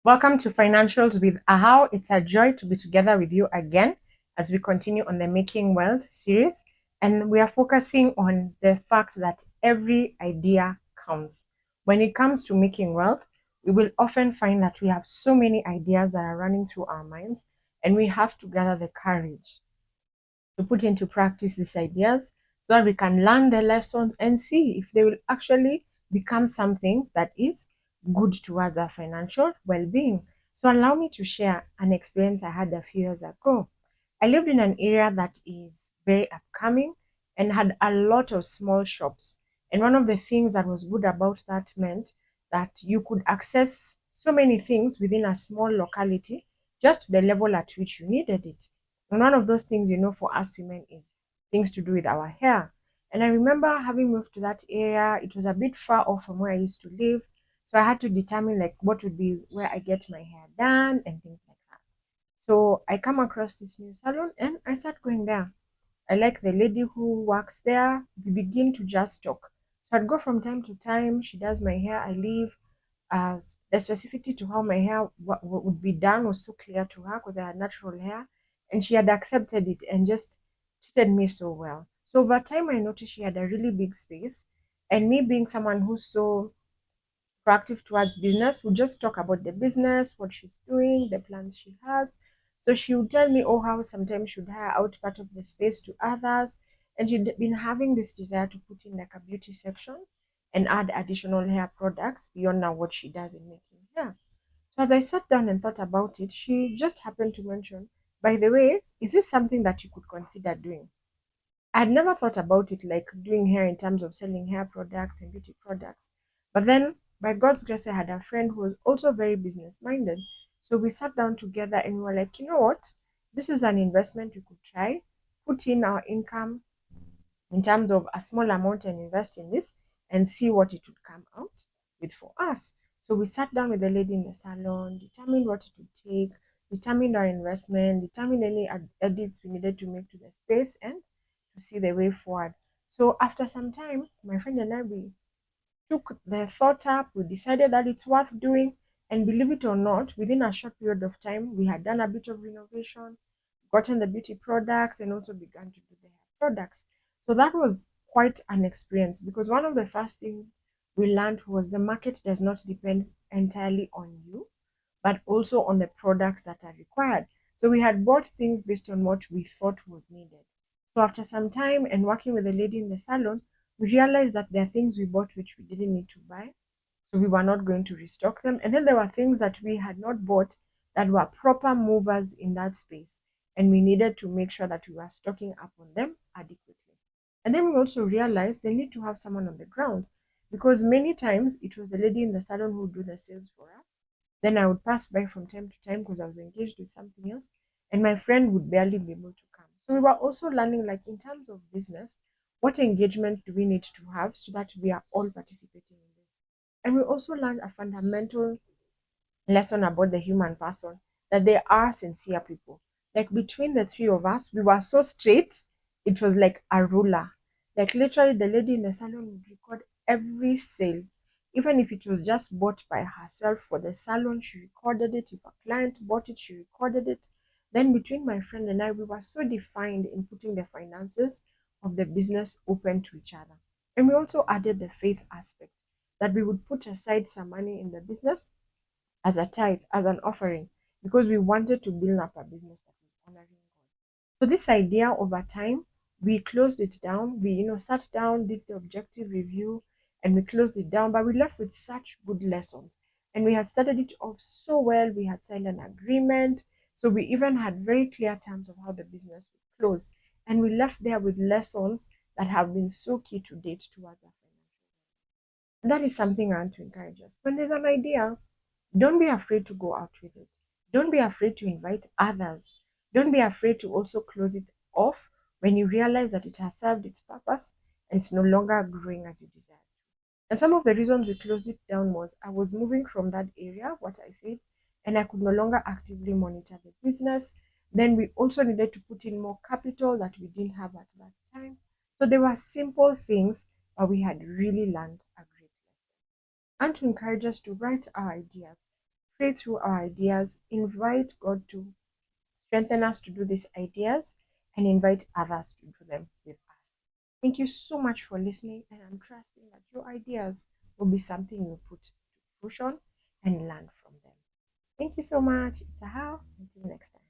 Welcome to Financials with Ahau. It's a joy to be together with you again as we continue on the Making Wealth series. And we are focusing on the fact that every idea counts. When it comes to making wealth, we will often find that we have so many ideas that are running through our minds, and we have to gather the courage to put into practice these ideas so that we can learn the lessons and see if they will actually become something that is good towards our financial well-being. So allow me to share an experience I had a few years ago. I lived in an area that is very upcoming and had a lot of small shops. And one of the things that was good about that meant that you could access so many things within a small locality just to the level at which you needed it. And one of those things, for us women is things to do with our hair. And I remember having moved to that area, it was a bit far off from where I used to live. So I had to determine like what would be where I get my hair done and things like that. So I come across this new salon and I start going there. I like the lady who works there. We begin to just talk. So I'd go from time to time. She does my hair. I leave. The specificity to how my hair would be done was so clear to her because I had natural hair, and she had accepted it and just treated me so well. So over time, I noticed she had a really big space, and me being someone who's so proactive towards business, would just talk about the business, what she's doing, the plans she has. So she would tell me, oh, how sometimes she'd hire out part of the space to others. And she'd been having this desire to put in like a beauty section and add additional hair products beyond now what she does in making hair. So as I sat down and thought about it, she just happened to mention, by the way, is this something that you could consider doing? I'd never thought about it like doing hair in terms of selling hair products and beauty products. But then, by God's grace, I had a friend who was also very business minded. So we sat down together and we were like, you know what? This is an investment we could try, put in our income in terms of a small amount and invest in this and see what it would come out with for us. So we sat down with the lady in the salon, determined what it would take, determined our investment, determined any edits we needed to make to the space, and to see the way forward. So after some time, my friend and I, we took the thought up, we decided that it's worth doing, and believe it or not, within a short period of time, we had done a bit of renovation, gotten the beauty products, and also began to do the hair products. So that was quite an experience because one of the first things we learned was the market does not depend entirely on you, but also on the products that are required. So we had bought things based on what we thought was needed. So after some time and working with the lady in the salon, we realized that there are things we bought which we didn't need to buy. So we were not going to restock them. And then there were things that we had not bought that were proper movers in that space. And we needed to make sure that we were stocking up on them adequately. And then we also realized they need to have someone on the ground because many times it was the lady in the salon who would do the sales for us. Then I would pass by from time to time because I was engaged with something else, and my friend would barely be able to come. So we were also learning, like in terms of business, what engagement do we need to have so that we are all participating in this. And we also learned a fundamental lesson about the human person that they are sincere people. Like between the three of us, we were so straight, it was like a ruler. Like literally, the lady in the salon would record every sale. Even if it was just bought by herself for the salon, she recorded it. If a client bought it, she recorded it. Then between my friend and I, we were so defined in putting the finances of the business open to each other. And we also added the faith aspect that we would put aside some money in the business as a tithe, as an offering, because we wanted to build up a business that was honoring God. So this idea over time, we closed it down. We, sat down, did the objective review, and we closed it down. But we left with such good lessons. And we had started it off so well. We had signed an agreement. So we even had very clear terms of how the business would close. And we left there with lessons that have been so key to date towards our financial. And that is something I want to encourage us. When there's an idea, don't be afraid to go out with it. Don't be afraid to invite others. Don't be afraid to also close it off when you realize that it has served its purpose and it's no longer growing as you desire. And some of the reasons we closed it down was I was moving from that area, what I said, and I could no longer actively monitor the business. Then we also needed to put in more capital that we didn't have at that time. So there were simple things, but we had really learned a great lesson. And to encourage us to write our ideas, pray through our ideas, invite God to strengthen us to do these ideas, and invite others to do them with us. Thank you so much for listening, and I'm trusting that your ideas will be something you put to fruition and learn from them. Thank you so much. It's a how. Until next time.